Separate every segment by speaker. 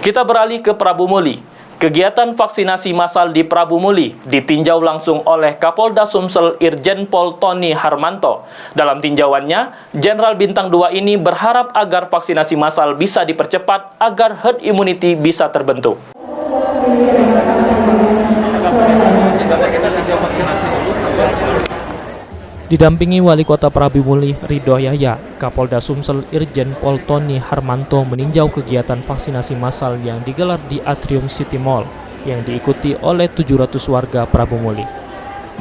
Speaker 1: Kita beralih ke Prabu Muli. Kegiatan vaksinasi massal di Prabu Muli ditinjau langsung oleh Kapolda Sumsel Irjen Pol Tony Harmanto. Dalam tinjauannya, Jenderal Bintang 2 ini berharap agar vaksinasi massal bisa dipercepat agar herd immunity bisa terbentuk. Didampingi Wali Kota Prabu Muli Ridho Yahya, Kapolda Sumsel Irjen Pol Tony Harmanto meninjau kegiatan vaksinasi massal yang digelar di Atrium City Mall yang diikuti oleh 700 warga Prabu Muli.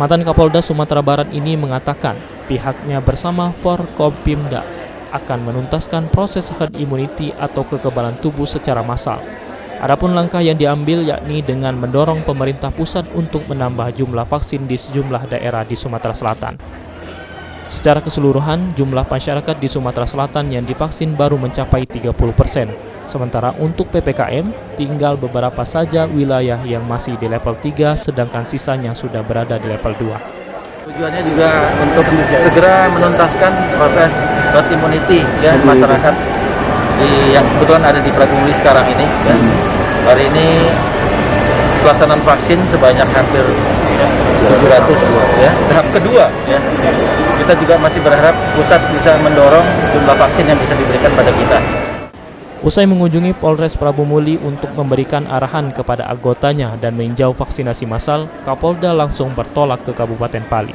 Speaker 1: Mantan Kapolda Sumatera Barat ini mengatakan pihaknya bersama Forkompimda akan menuntaskan proses herd immunity atau kekebalan tubuh secara massal. Adapun langkah yang diambil yakni dengan mendorong pemerintah pusat untuk menambah jumlah vaksin di sejumlah daerah di Sumatera Selatan. Secara keseluruhan, jumlah masyarakat di Sumatera Selatan yang divaksin baru mencapai 30%. Sementara untuk PPKM, tinggal beberapa saja wilayah yang masih di level 3, sedangkan sisanya sudah berada di level 2.
Speaker 2: Tujuannya juga untuk segera menuntaskan proses herd immunity ya masyarakat yang kebetulan ada di Prabu Muli sekarang ini. Ya. Hari ini pelaksanaan vaksin sebanyak hampir 700 ya, tahap kedua ya. Kita juga masih berharap pusat bisa mendorong jumlah vaksin yang bisa diberikan pada kita.
Speaker 1: Usai mengunjungi Polres Prabu Muli untuk memberikan arahan kepada anggotanya dan meninjau vaksinasi massal, Kapolda langsung bertolak ke Kabupaten Pali.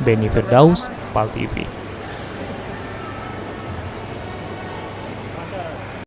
Speaker 1: Beni Firdaus, PAL TV.